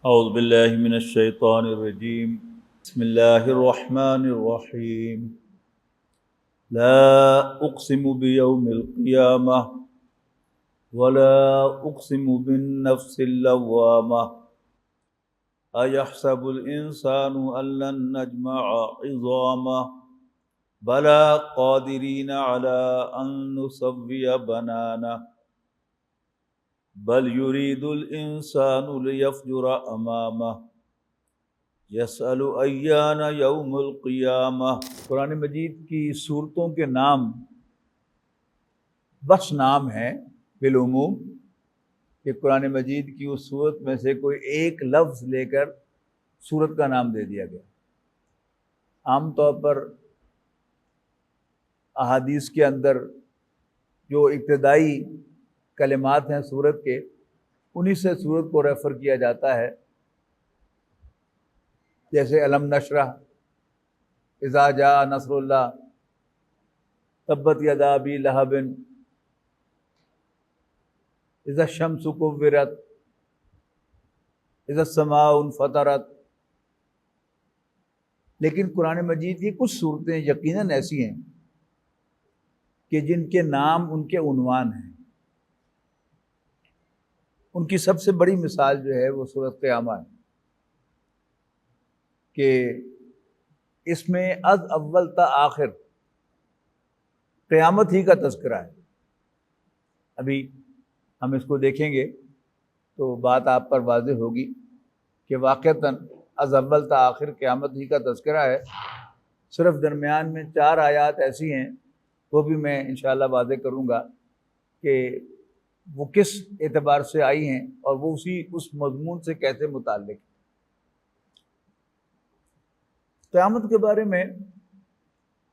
اعوذ باللہ من الشیطان الرجیم بسم اللہ الرحمن الرحیم لا اقسم بیوم القیامہ ولا اقسم بالنفس اللوامہ ایحسب الانسان ان لن نجمع عظامہ بلا قادرین علی ان نسوی بنانہ بل یرید الانسان لیفجر امامہ یسأل ایان یوم القیامہ۔ قرآن مجید کی صورتوں کے نام بس نام ہیں بالعموم، کہ قرآن مجید کی اس صورت میں سے کوئی ایک لفظ لے کر صورت کا نام دے دیا گیا۔ عام طور پر احادیث کے اندر جو ابتدائی کلمات ہیں سورت کے، انہی سے سورت کو ریفر کیا جاتا ہے، جیسے الم نشرح، اذا جاء نصر اللہ، تبت یدا ابی لہب، اذا الشمس کورت، اذا السماء انفطرت۔ لیکن قرآن مجید کی کچھ صورتیں یقیناً ایسی ہیں کہ جن کے نام ان کے عنوان ہیں۔ ان کی سب سے بڑی مثال جو ہے وہ سورۃ قیامہ ہے، کہ اس میں از اول تا آخر قیامت ہی کا تذکرہ ہے۔ ابھی ہم اس کو دیکھیں گے تو بات آپ پر واضح ہوگی کہ واقعتاً از اول تا آخر قیامت ہی کا تذکرہ ہے۔ صرف درمیان میں 4 آیات ایسی ہیں، وہ بھی میں انشاءاللہ واضح کروں گا کہ وہ کس اعتبار سے آئی ہیں اور وہ اس مضمون سے کیسے متعلق ہیں۔ قیامت کے بارے میں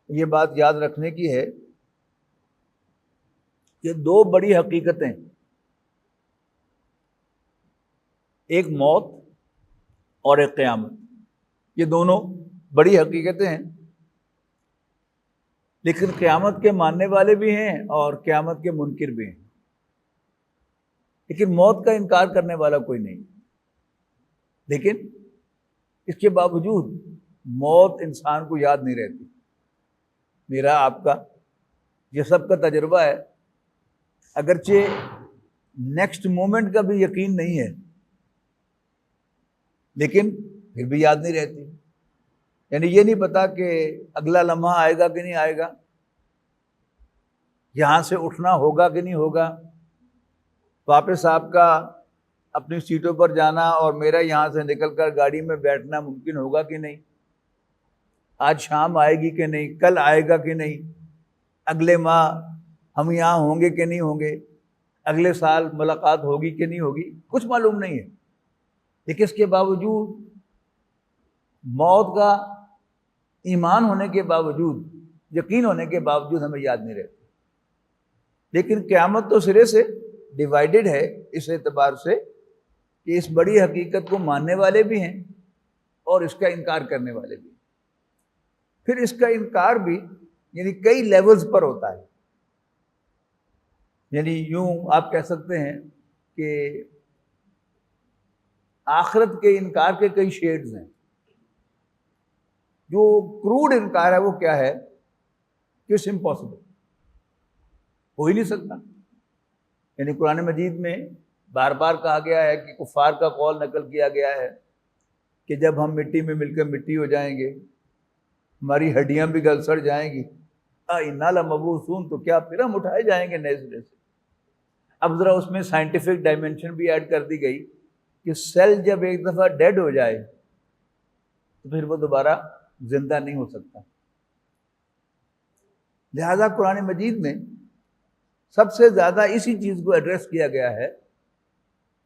یہ بات یاد رکھنے کی ہے کہ 2 بڑی حقیقتیں، ایک موت اور ایک قیامت، یہ دونوں بڑی حقیقتیں ہیں، لیکن قیامت کے ماننے والے بھی ہیں اور قیامت کے منکر بھی ہیں، لیکن موت کا انکار کرنے والا کوئی نہیں۔ لیکن اس کے باوجود موت انسان کو یاد نہیں رہتی۔ میرا آپ کا یہ سب کا تجربہ ہے، اگرچہ نیکسٹ مومنٹ کا بھی یقین نہیں ہے، لیکن پھر بھی یاد نہیں رہتی۔ یعنی یہ نہیں پتا کہ اگلا لمحہ آئے گا کہ نہیں آئے گا، یہاں سے اٹھنا ہوگا کہ نہیں ہوگا، واپس آپ کا اپنی سیٹوں پر جانا اور میرا یہاں سے نکل کر گاڑی میں بیٹھنا ممکن ہوگا کہ نہیں، آج شام آئے گی کہ نہیں، کل آئے گا کہ نہیں، اگلے ماہ ہم یہاں ہوں گے کہ نہیں ہوں گے، اگلے سال ملاقات ہوگی کہ نہیں ہوگی، کچھ معلوم نہیں ہے۔ لیکن اس کے باوجود موت کا ایمان ہونے کے باوجود، یقین ہونے کے باوجود ہمیں یاد نہیں رہتی۔ لیکن قیامت تو سرے سے ڈیوائیڈڈ ہے اس اعتبار سے کہ اس بڑی حقیقت کو ماننے والے بھی ہیں اور اس کا انکار کرنے والے بھی ہیں۔ پھر اس کا انکار بھی یعنی کئی لیولز پر ہوتا ہے۔ یعنی یوں آپ کہہ سکتے ہیں کہ آخرت کے انکار کے کئی شیڈز ہیں۔ جو کروڈ انکار ہے وہ کیا ہے کہ اٹس امپاسبل، ہو ہی نہیں سکتا۔ یعنی قرآن مجید میں بار بار کہا گیا ہے کہ کفار کا قول نقل کیا گیا ہے کہ جب ہم مٹی میں مل کر مٹی ہو جائیں گے، ہماری ہڈیاں بھی گل سڑ جائیں گی، اِنَّا لَمَبْعُوثُونَ، تو کیا پھر ہم اٹھائے جائیں گے نئے سرے سے۔ اب ذرا اس میں سائنٹیفک ڈائمنشن بھی ایڈ کر دی گئی کہ سیل جب ایک دفعہ ڈیڈ ہو جائے تو پھر وہ دوبارہ زندہ نہیں ہو سکتا۔ لہذا قرآن مجید میں سب سے زیادہ اسی چیز کو ایڈریس کیا گیا ہے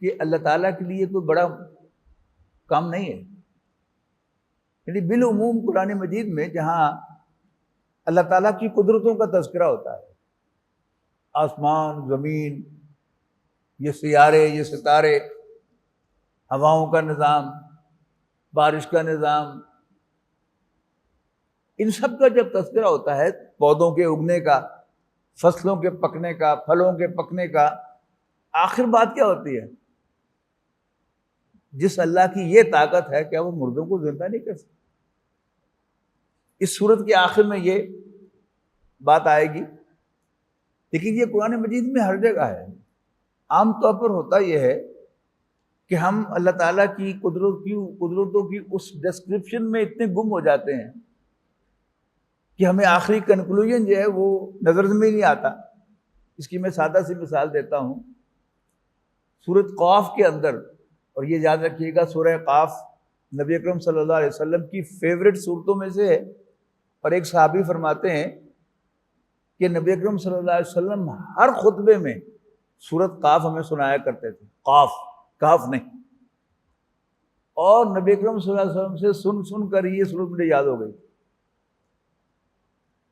کہ اللہ تعالیٰ کے لیے کوئی بڑا کام نہیں ہے۔ یعنی بالعموم قرآن مجید میں جہاں اللہ تعالیٰ کی قدرتوں کا تذکرہ ہوتا ہے، آسمان، زمین، یہ سیارے، یہ ستارے، ہواؤں کا نظام، بارش کا نظام، ان سب کا جب تذکرہ ہوتا ہے، پودوں کے اگنے کا، فصلوں کے پکنے کا، پھلوں کے پکنے کا، آخر بات کیا ہوتی ہے؟ جس اللہ کی یہ طاقت ہے، کیا وہ مردوں کو زندہ نہیں کر سکتا؟ اس صورت کے آخر میں یہ بات آئے گی، لیکن یہ قرآن مجید میں ہر جگہ ہے۔ عام طور پر ہوتا یہ ہے کہ ہم اللہ تعالیٰ کی قدرتوں کی اس ڈسکرپشن میں اتنے گم ہو جاتے ہیں کہ ہمیں آخری کنکلوژن جو ہے وہ نظر میں نہیں آتا۔ اس کی میں سادہ سی مثال دیتا ہوں۔ سورۃ قاف کے اندر، اور یہ یاد رکھیے گا، سورہ قاف نبی اکرم صلی اللہ علیہ وسلم کی فیوریٹ صورتوں میں سے ہے، اور ایک صحابی فرماتے ہیں کہ نبی اکرم صلی اللہ علیہ وسلم ہر خطبے میں سورۃ قاف ہمیں سنایا کرتے تھے، قاف، کاف نہیں۔ اور نبی اکرم صلی اللہ علیہ وسلم سے سن سن کر یہ صورت مجھے یاد ہو گئی۔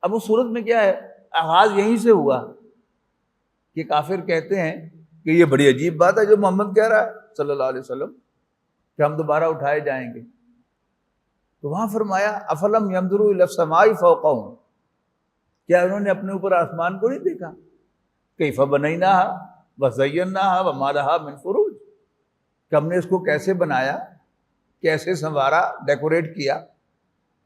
اب اس صورت میں کیا ہے، آغاز یہیں سے ہوا کہ کافر کہتے ہیں کہ یہ بڑی عجیب بات ہے جو محمد کہہ رہا ہے صلی اللہ علیہ وسلم کہ ہم دوبارہ اٹھائے جائیں گے۔ تو وہاں فرمایا افلم ينظروا الى السماء فوقهم، کیا انہوں نے اپنے اوپر آسمان کو نہیں دیکھا؟ کیف بنیناها وزیناها وما لها من فروج، کہ ہم نے اس کو کیسے بنایا، کیسے سنوارا، ڈیکوریٹ کیا،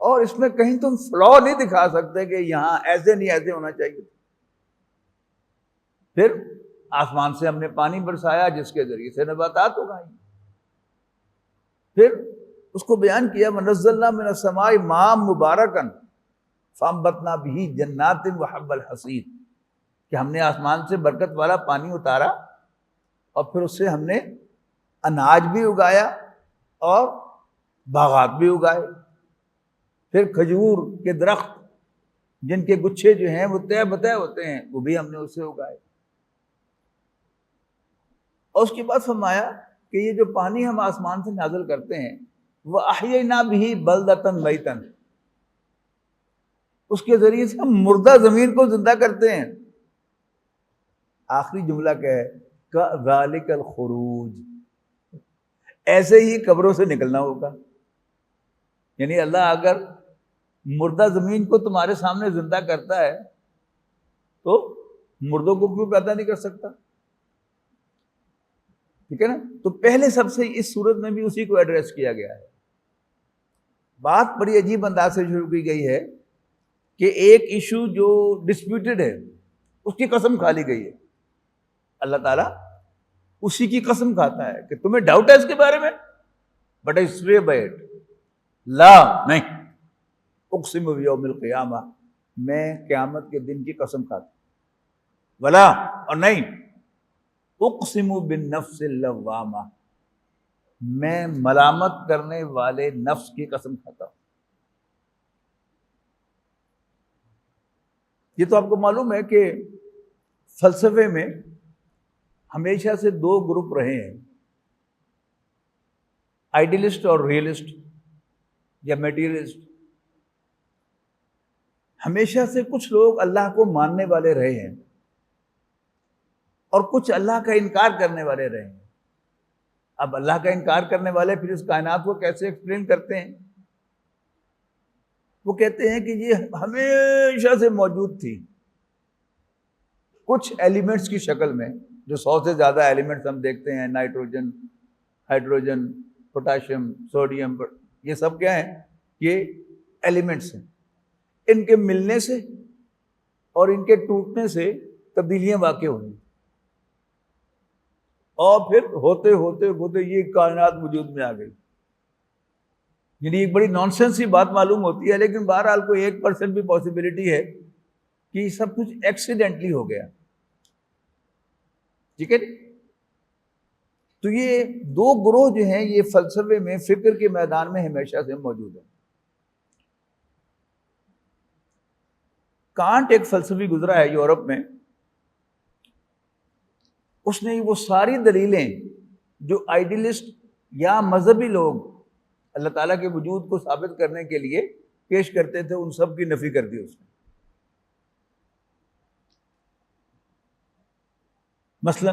اور اس میں کہیں تم فلا نہیں دکھا سکتے کہ یہاں ایسے نہیں ایسے ہونا چاہیے۔ پھر آسمان سے ہم نے پانی برسایا جس کے ذریعے سے نباتات اگائیں۔ پھر اس کو بیان کیا وَنَزَّلْنَا مِنَ السَّمَاءِ مَاءً مُبَارَكًا فَأَنبَتْنَا بِهِ جَنَّاتٍ وَحَبَّ الْحَصِيدِ، کہ ہم نے آسمان سے برکت والا پانی اتارا اور پھر اس سے ہم نے اناج بھی اگایا اور باغات بھی اگائے۔ پھر کھجور کے درخت جن کے گچھے جو ہیں وہ تہ بتہ ہوتے ہیں، وہ بھی ہم نے اس سے اگائے۔ اور اس کے بعد فرمایا کہ یہ جو پانی ہم آسمان سے نازل کرتے ہیں، وہ احیینا بہ بلدۃ میتا، اس کے ذریعے سے ہم مردہ زمین کو زندہ کرتے ہیں۔ آخری جملہ کیا ہے، کذالک الخروج، ایسے ہی قبروں سے نکلنا ہوگا۔ یعنی اللہ اگر مردہ زمین کو تمہارے سامنے زندہ کرتا ہے تو مردوں کو کیوں پیدا نہیں کر سکتا؟ ٹھیک ہے نا؟ تو پہلے سب سے اس صورت میں بھی اسی کو ایڈریس کیا گیا ہے۔ بات بڑی عجیب انداز سے شروع کی گئی ہے کہ ایک ایشو جو ڈسپیوٹڈ ہے اس کی قسم کھا لی گئی ہے۔ اللہ تعالیٰ اسی کی قسم کھاتا ہے کہ تمہیں ڈاؤٹ ہے اس کے بارے میں، but I swear by it, لا نہیں، اقسم بیوم القیامہ، میں قیامت کے دن کی قسم کھاتا ہوں، ولا اور نہیں، اقسم بالنفس اللوامہ، میں ملامت کرنے والے نفس کی قسم کھاتا ہوں۔ یہ تو آپ کو معلوم ہے کہ فلسفے میں ہمیشہ سے دو گروپ رہے ہیں، آئیڈیلسٹ اور ریئلسٹ یا میٹیریلسٹ۔ ہمیشہ سے کچھ لوگ اللہ کو ماننے والے رہے ہیں اور کچھ اللہ کا انکار کرنے والے رہے ہیں۔ اب اللہ کا انکار کرنے والے پھر اس کائنات کو کیسے ایکسپلین کرتے ہیں؟ وہ کہتے ہیں کہ یہ ہمیشہ سے موجود تھی، کچھ ایلیمنٹس کی شکل میں، جو 100 سے زیادہ ایلیمنٹس ہم دیکھتے ہیں، نائٹروجن، ہائیڈروجن، پوٹاشیم، سوڈیم، یہ سب کیا ہیں؟ یہ ایلیمنٹس ہیں۔ ان کے ملنے سے اور ان کے ٹوٹنے سے تبدیلیاں واقع ہوئی، اور پھر ہوتے ہوتے ہوتے یہ کائنات وجود میں آ گئی۔ یعنی ایک بڑی نان سینس سی بات معلوم ہوتی ہے، لیکن بہرحال کوئی 1% بھی پاسبلٹی ہے کہ یہ سب کچھ ایکسیڈنٹلی ہو گیا۔ ٹھیک ہے؟ تو یہ دو گروہ جو ہیں یہ فلسفے میں، فکر کے میدان میں ہمیشہ سے موجود ہیں۔ کانٹ ایک فلسفی گزرا ہے یورپ میں، اس نے وہ ساری دلیلیں جو آئیڈیلسٹ یا مذہبی لوگ اللہ تعالیٰ کے وجود کو ثابت کرنے کے لیے پیش کرتے تھے، ان سب کی نفی کر دی اس نے۔ مثلا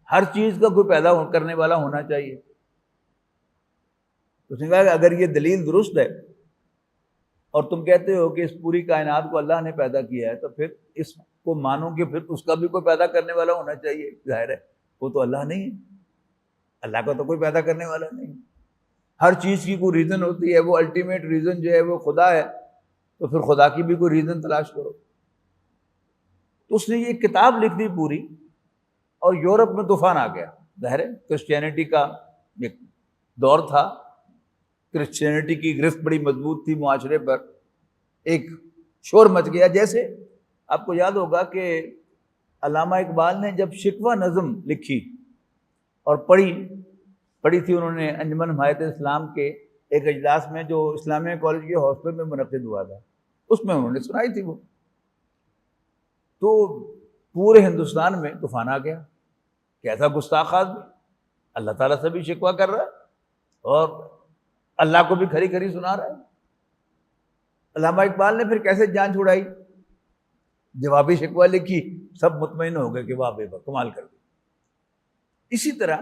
ہر چیز کا کوئی پیدا کرنے والا ہونا چاہیے۔ اس نے کہا کہ اگر یہ دلیل درست ہے اور تم کہتے ہو کہ اس پوری کائنات کو اللہ نے پیدا کیا ہے، تو پھر اس کو مانو کہ پھر اس کا بھی کوئی پیدا کرنے والا ہونا چاہیے۔ ظاہر ہے وہ تو اللہ نہیں ہے۔ اللہ کو تو کوئی پیدا کرنے والا نہیں. ہر چیز کی کوئی ریزن ہوتی ہے، وہ الٹیمیٹ ریزن جو ہے وہ خدا ہے، تو پھر خدا کی بھی کوئی ریزن تلاش کرو. تو اس نے یہ کتاب لکھ دی پوری، اور یورپ میں طوفان آ گیا. ظاہر ہے کرسچینٹی کا ایک دور تھا، کرسچینٹی کی گرفت بڑی مضبوط تھی معاشرے پر، ایک شور مچ گیا. جیسے آپ کو یاد ہوگا کہ علامہ اقبال نے جب شکوہ نظم لکھی اور پڑھی تھی انہوں نے انجمن حمایت اسلام کے ایک اجلاس میں جو اسلامیہ کالج کے ہاسٹل میں منعقد ہوا تھا، اس میں انہوں نے سنائی تھی وہ. تو پورے ہندوستان میں طوفان آ گیا. کیسا گستاخ آدمی، اللہ تعالیٰ سے بھی شکوہ کر رہا ہے اور اللہ کو بھی کھری کھری سنا رہا ہے. علامہ اقبال نے پھر کیسے جان چھڑائی، جوابی شکوہ لکھی، سب مطمئن ہو گئے کہ واہ بے واہ کمال کر دی. اسی طرح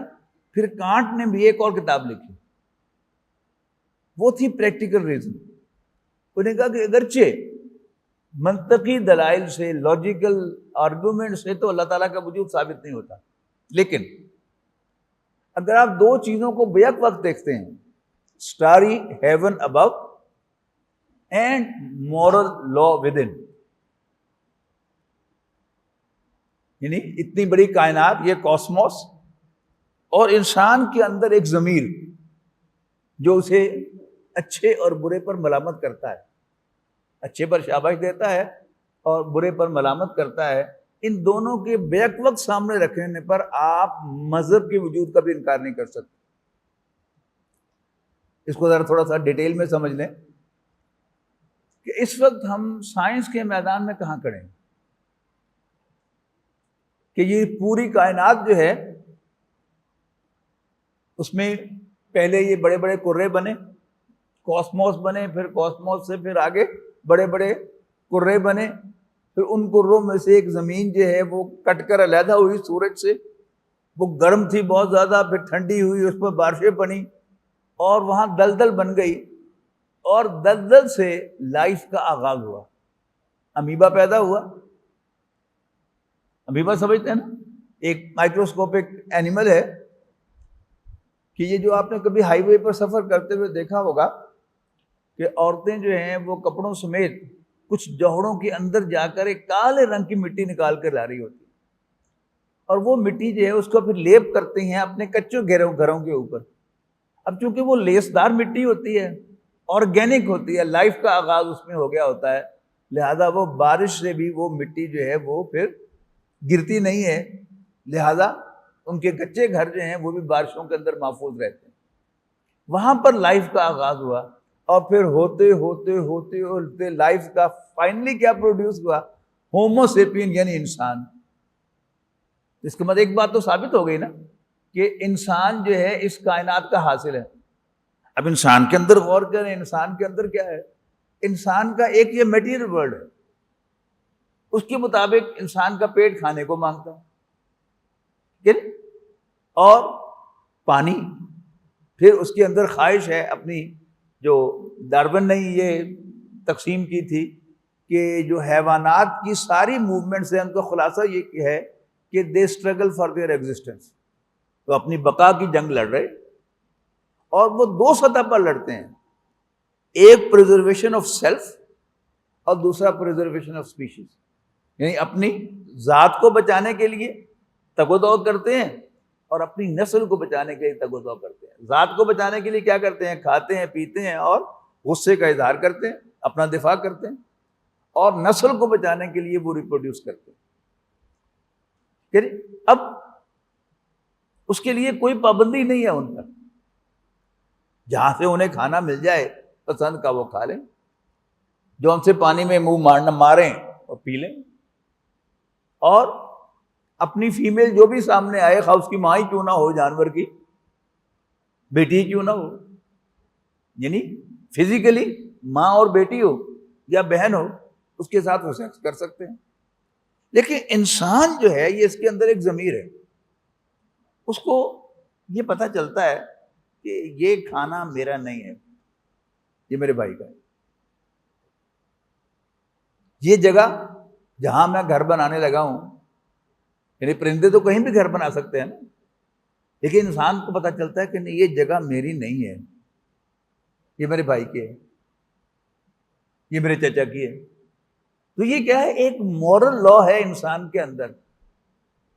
پھر کانٹ نے بھی ایک اور کتاب لکھی، وہ تھی پریکٹیکل ریزن. انہوں نے کہا کہ اگرچہ منطقی دلائل سے، لاجیکل آرگومنٹ سے تو اللہ تعالیٰ کا وجود ثابت نہیں ہوتا، لیکن اگر آپ دو چیزوں کو بیک وقت دیکھتے ہیں، starry heaven above and moral law within, یعنی اتنی بڑی کائنات، یہ کاسموس، اور انسان کے اندر ایک ضمیر جو اسے اچھے اور برے پر ملامت کرتا ہے، اچھے پر شاباش دیتا ہے اور برے پر ملامت کرتا ہے. ان دونوں کے بیک وقت سامنے رکھنے پر آپ مذہب کے وجود کا بھی انکار نہیں کر سکتے. اس کو ذرا تھوڑا سا ڈیٹیل میں سمجھ لیں کہ اس وقت ہم سائنس کے میدان میں کہاں کھڑے ہیں کہ یہ پوری کائنات جو ہے اس میں پہلے یہ بڑے بڑے کرے بنے، کاسموس بنے، پھر کاسموس سے پھر آگے بڑے بڑے کرے بنے، پھر ان کروں میں سے ایک زمین جو ہے وہ کٹ کر علیحدہ ہوئی سورج سے. وہ گرم تھی بہت زیادہ، پھر ٹھنڈی ہوئی، اس پر بارشیں پڑی اور وہاں دلدل بن گئی، اور دلدل سے لائف کا آغاز ہوا. امیبا پیدا ہوا. امیبا سمجھتے ہیں نا، ایک مائکروسکوپک اینیمل ہے کہ یہ جو آپ نے کبھی ہائی وے پر سفر کرتے ہوئے دیکھا ہوگا کہ عورتیں جو ہیں وہ کپڑوں سمیت کچھ جوہڑوں کے اندر جا کر ایک کالے رنگ کی مٹی نکال کر لا رہی ہوتی ہے، اور وہ مٹی جو ہے اس کو پھر لیپ کرتے ہیں اپنے کچے گھروں کے اوپر. اب چونکہ وہ لیسدار مٹی ہوتی ہے، آرگینک ہوتی ہے، لائف کا آغاز اس میں ہو گیا ہوتا ہے، لہذا وہ بارش سے بھی وہ مٹی جو ہے وہ پھر گرتی نہیں ہے، لہذا ان کے کچے گھر جو ہیں وہ بھی بارشوں کے اندر محفوظ رہتے ہیں. وہاں پر لائف کا آغاز ہوا، اور پھر ہوتے ہوتے ہوتے ہوتے لائف کا فائنلی کیا پروڈیوس ہوا؟ ہومو سیپین، یعنی انسان. اس کے بعد ایک بات تو ثابت ہو گئی نا کہ انسان جو ہے اس کائنات کا حاصل ہے. اب انسان کے اندر غور کریں، انسان کے اندر کیا ہے؟ انسان کا ایک یہ میٹیریل ورلڈ ہے، اس کے مطابق انسان کا پیٹ کھانے کو مانگتا ہے اور پانی، پھر اس کے اندر خواہش ہے اپنی، جو ڈارون نے یہ تقسیم کی تھی کہ جو حیوانات کی ساری موومنٹ سے ان کا خلاصہ یہ ہے کہ دے اسٹرگل فار دیئر ایگزسٹنس، تو اپنی بقا کی جنگ لڑ رہے، اور وہ دو سطح پر لڑتے ہیں، ایک پریزرویشن آف سیلف اور دوسرا پریزرویشن آف اسپیشیز، یعنی اپنی ذات کو بچانے کے لیے تگ و دو کرتے ہیں اور اپنی نسل کو بچانے کے لیے تگ و دو کرتے ہیں. ذات کو بچانے کے لیے کیا کرتے ہیں؟ کھاتے ہیں، پیتے ہیں اور غصے کا اظہار کرتے ہیں، اپنا دفاع کرتے ہیں، اور نسل کو بچانے کے لیے وہ ریپروڈیوس کرتے ہیں. اب اس کے لیے کوئی پابندی نہیں ہے ان پر، جہاں سے انہیں کھانا مل جائے پسند کا وہ کھا لیں، جو ہم سے پانی میں منہ ماریں اور پی لیں، اور اپنی فیمیل جو بھی سامنے آئے، خواہ اس کی ماں ہی کیوں نہ ہو، جانور کی بیٹی کیوں نہ ہو، یعنی فزیکلی ماں اور بیٹی ہو یا بہن ہو، اس کے ساتھ وہ سیکس کر سکتے ہیں. لیکن انسان جو ہے یہ اس کے اندر ایک ضمیر ہے، اس کو یہ پتہ چلتا ہے کہ یہ کھانا میرا نہیں ہے، یہ میرے بھائی کا ہے. یہ جگہ جہاں میں گھر بنانے لگا ہوں، یعنی پرندے تو کہیں بھی گھر بنا سکتے ہیں نا، لیکن انسان کو پتہ چلتا ہے کہ نہیں یہ جگہ میری نہیں ہے، یہ میرے بھائی کی ہے، یہ میرے چچا کی ہے. تو یہ کیا ہے؟ ایک مورل لا ہے انسان کے اندر.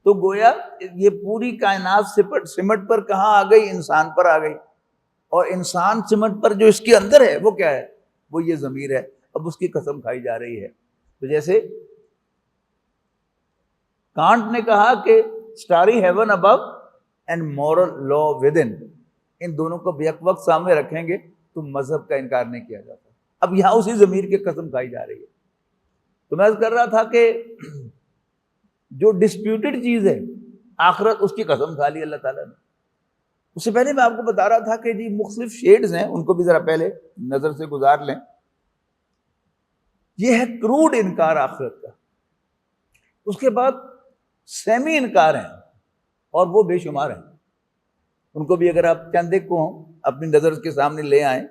تو گویا یہ پوری کائنات سمٹ پر کہاں آ گئی؟ انسان پر آ گئی. اور انسان سمٹ پر جو اس کے اندر ہے وہ کیا ہے؟ وہ یہ ضمیر ہے. اب اس کی قسم کھائی جا رہی ہے. تو جیسے کانٹ نے کہا کہ starry heaven above and moral law within دونوں کو بیک وقت سامنے رکھیں گے تو مذہب کا انکار نہیں کیا جاتا. اب یہاں اسی ضمیر کی قسم کھائی جا رہی ہے. تو میں عرض کر رہا تھا کہ جو ڈسپیوٹڈ چیز ہے آخرت، اس کی قسم کھا لی اللہ تعالیٰ نے. اس سے پہلے میں آپ کو بتا رہا تھا کہ جی مختلف شیڈز ہیں، ان کو بھی ذرا پہلے نظر سے گزار لیں. یہ ہے کروڈ انکار آخرت کا. اس کے بعد سیمی انکار ہیں اور وہ بے شمار ہیں. ان کو بھی اگر آپ چند ایک کو اپنی نظر کے سامنے لے آئیں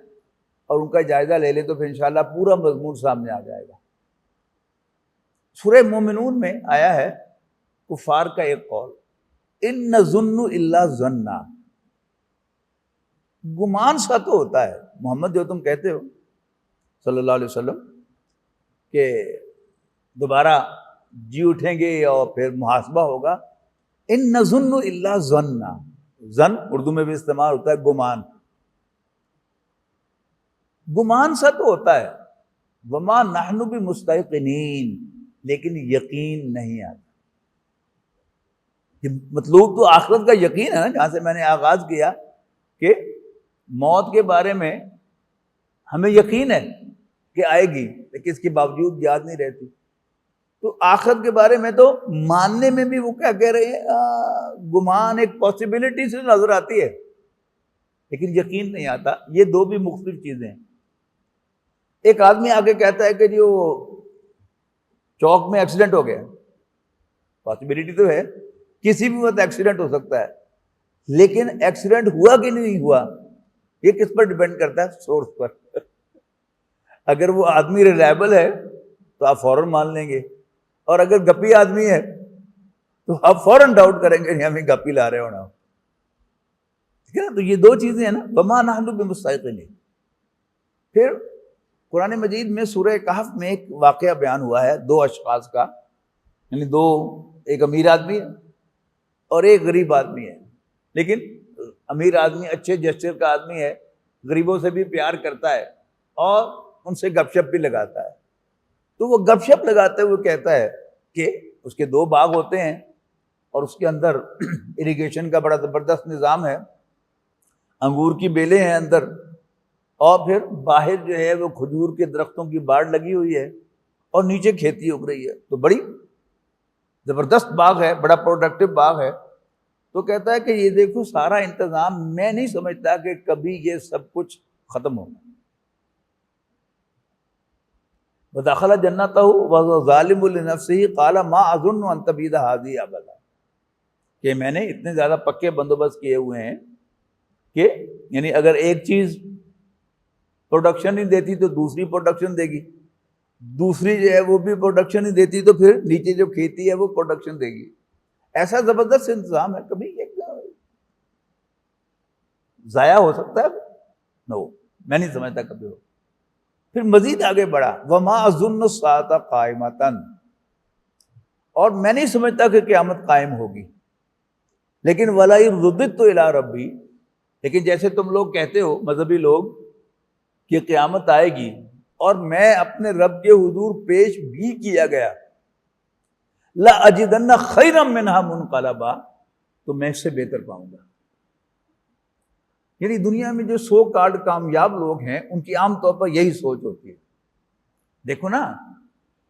اور ان کا جائزہ لے لیں تو پھر انشاءاللہ پورا مضمون سامنے آ جائے گا. سورہ مومنون میں آیا ہے کفار کا ایک قول، ان نظن الا ظنا. گمان سا تو ہوتا ہے محمد جو تم کہتے ہو صلی اللہ علیہ وسلم کہ دوبارہ جی اٹھیں گے اور پھر محاسبہ ہوگا. ان نظن الا ظنا، ظن اردو میں بھی استعمال ہوتا ہے گمان. گمان سا تو ہوتا ہے. وما نحن بمستيقنين، لیکن یقین نہیں آتا. مطلوب تو آخرت کا یقین ہے نا، جہاں سے میں نے آغاز کیا کہ موت کے بارے میں ہمیں یقین ہے کہ آئے گی لیکن اس کے باوجود یاد نہیں رہتی. تو آخرت کے بارے میں تو ماننے میں بھی وہ کیا کہہ رہے ہیں، گمان ایک پاسبلٹی سے نظر آتی ہے لیکن یقین نہیں آتا. یہ دو بھی مختلف چیزیں ہیں. ایک آدمی آگے کہتا ہے کہ جو چوک میں ایکسیڈنٹ ہو گیا، پاسبلٹی تو ہے کسی بھی وقت ایکسیڈنٹ ہو سکتا ہے، لیکن ایکسیڈنٹ ہوا کہ نہیں ہوا یہ کس پر ڈیپینڈ کرتا ہے؟ سورس پر. اگر وہ آدمی ریلائبل ہے تو آپ فوراً مان لیں گے، اور اگر گپی آدمی ہے تو آپ فوراً ڈاؤٹ کریں گے نہیں ہمیں گپی لا رہے ہونا. ٹھیک ہے نا؟ تو یہ دو چیزیں ہیں نا، وما نحن بمستيقنين. پھر قرآن مجید میں سورہ کہف میں ایک واقعہ بیان ہوا ہے دو اشخاص کا، یعنی دو، ایک امیر آدمی ہے اور ایک غریب آدمی ہے. لیکن امیر آدمی اچھے جسچر کا آدمی ہے، غریبوں سے بھی پیار کرتا ہے اور ان سے گپ شپ بھی لگاتا ہے. تو وہ گپ شپ لگاتے ہوئے کہتا ہے کہ اس کے دو باغ ہوتے ہیں اور اس کے اندر اریگیشن کا بڑا زبردست نظام ہے، انگور کی بیلیں ہیں اندر، اور پھر باہر جو ہے وہ کھجور کے درختوں کی باڑ لگی ہوئی ہے اور نیچے کھیتی اگ رہی ہے. تو بڑی زبردست باغ ہے، بڑا پروڈکٹیو باغ ہے. تو کہتا ہے کہ یہ دیکھو سارا انتظام، میں نہیں سمجھتا کہ کبھی یہ سب کچھ ختم ہوگا. ودخل جنتہ وهو ظالم لنفسه قال ما اظن ان تبید هذه ابدا. کہ میں نے اتنے زیادہ پکے بندوبست کیے ہوئے ہیں کہ یعنی اگر ایک چیز پروڈکشن نہیں دیتی تو دوسری پروڈکشن دے گی، دوسری جو ہے وہ بھی پروڈکشن نہیں دیتی تو پھر نیچے جو کھیتی ہے وہ پروڈکشن دے گی. ایسا زبردست انتظام ہے، کبھی ایک ضائع ہو سکتا ہے؟ نو، میں نہیں سمجھتا کبھی ہو. پھر مزید آگے بڑھا، وما اظن الساعۃ قائمۃ، اور میں نہیں سمجھتا کہ قیامت قائم ہوگی. لیکن وَلَئِن رُدِدتُّ إِلَىٰ رَبِّی، لیکن جیسے تم لوگ کہتے ہو مذہبی لوگ کہ قیامت آئے گی اور میں اپنے رب کے حضور پیش بھی کیا گیا، لَأَجِدَنَّ خَيْرًا مِّنْهَا مُنْقَلَبًا، تو میں اس سے بہتر پاؤں گا. یعنی دنیا میں جو سو کالڈ کامیاب لوگ ہیں ان کی عام طور پر یہی سوچ ہوتی ہے. دیکھو نا،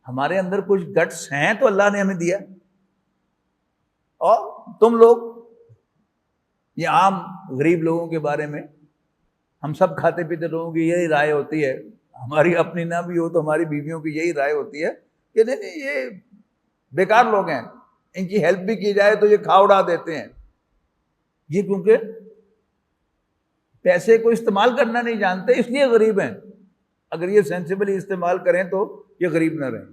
ہمارے اندر کچھ گٹس ہیں تو اللہ نے ہمیں دیا، اور تم لوگ یہ عام غریب لوگوں کے بارے میں، ہم سب کھاتے پیتے لوگوں کی یہی رائے ہوتی ہے، ہماری اپنی نہ بھی ہو تو ہماری بیویوں کی یہی رائے ہوتی ہے کہ نہیں یہ بیکار لوگ ہیں، ان کی ہیلپ بھی کی جائے تو یہ کھا اڑا دیتے ہیں. یہ کیونکہ پیسے کو استعمال کرنا نہیں جانتے اس لیے غریب ہیں. اگر یہ سینسیبلی استعمال کریں تو یہ غریب نہ رہیں.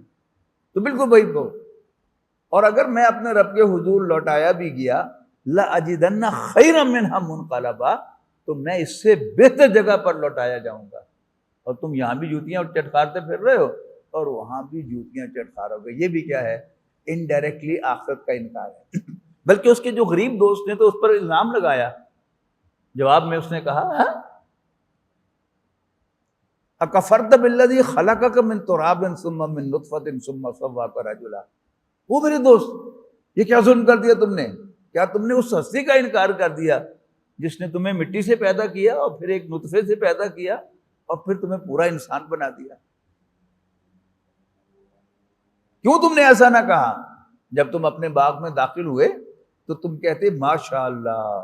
تو بالکل وہی کو. اور اگر میں اپنے رب کے حضور لوٹایا بھی گیا لَأَجِدَنَّ خَيْرًا مِنْهَا مُنْقَلَبًا، تو میں اس سے بہتر جگہ پر لوٹایا جاؤں گا. اور تم یہاں بھی جوتیاں چٹکارتے پھر رہے ہو اور وہاں بھی جوتیاں چٹکارو گے. یہ بھی کیا ہے؟ انڈائریکٹلی آخرت کا انکار ہے. بلکہ اس کے جو غریب دوست نے تو اس پر الزام لگایا. جواب میں اس نے کہا اکفرت بالذی خلقک من تراب ثم من نطفۃ ثم سواک رجلا. وہ میرے دوست، یہ کیا ظلم کر دیا تم نے؟ کیا تم نے اس ہستی کا انکار کر دیا جس نے تمہیں مٹی سے پیدا کیا اور پھر ایک نطفے سے پیدا کیا اور پھر تمہیں پورا انسان بنا دیا؟ کیوں تم نے ایسا نہ کہا؟ جب تم اپنے باغ میں داخل ہوئے تو تم کہتے ماشاء اللہ،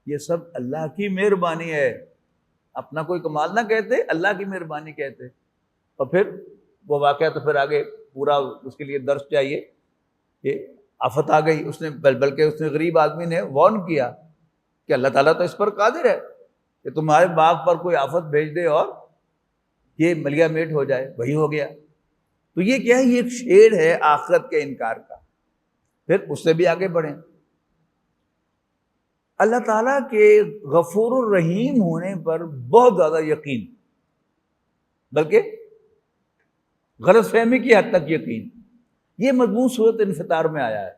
یہ سب اللہ کی مہربانی ہے. اپنا کوئی کمال نہ کہتے، اللہ کی مہربانی کہتے. اور پھر وہ واقعہ تو پھر آگے پورا اس کے لیے درس چاہیے. یہ آفت آ گئی، اس نے بلکہ اس نے غریب آدمی نے وارن کیا کہ اللہ تعالیٰ تو اس پر قادر ہے کہ تمہارے باغ پر کوئی آفت بھیج دے اور یہ ملیا میٹ ہو جائے. وہی ہو گیا. تو یہ کیا ہے؟ یہ ایک شیڈ ہے آخرت کے انکار کا. پھر اس سے بھی آگے بڑھیں. اللہ تعالیٰ کے غفور الرحیم ہونے پر بہت زیادہ یقین، بلکہ غلط فہمی کی حد تک یقین. یہ مضمون سورۃ انفطار میں آیا ہے،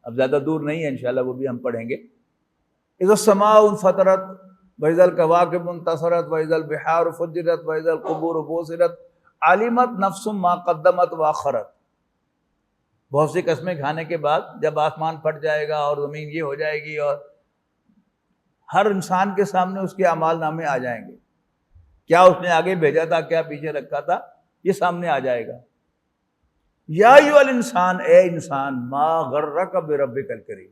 اب زیادہ دور نہیں ہے، انشاءاللہ وہ بھی ہم پڑھیں گے. اذا السماء انفطرت واذا الکواکب انتصرت واذا البحار فجرت واذا القبور بعثرت علمت نفس ما قدمت واخرت. بہت سی قسمیں کھانے کے بعد جب آسمان پھٹ جائے گا اور زمین یہ ہو جائے گی اور ہر انسان کے سامنے اس کے اعمال نامے آ جائیں گے، کیا اس نے آگے بھیجا تھا، کیا پیچھے رکھا تھا، یہ سامنے آ جائے گا. یا ایھا الانسان، اے انسان، ما غرک بربک الکریم،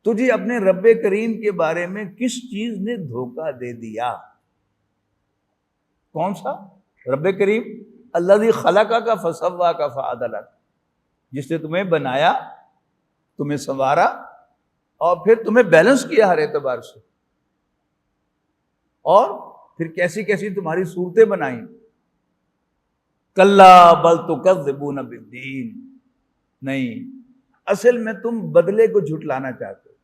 تجھے اپنے رب کریم کے بارے میں کس چیز نے دھوکہ دے دیا؟ کون سا رب کریم؟ الذی خلقک فسواک فعدلک، جس نے تمہیں بنایا، تمہیں سنوارا اور پھر تمہیں بیلنس کیا ہر اعتبار سے، اور پھر کیسی کیسی تمہاری صورتیں بنائیں. کلا بل تکذبون بالدین، نہیں، اصل میں تم بدلے کو جھٹلانا چاہتے ہو.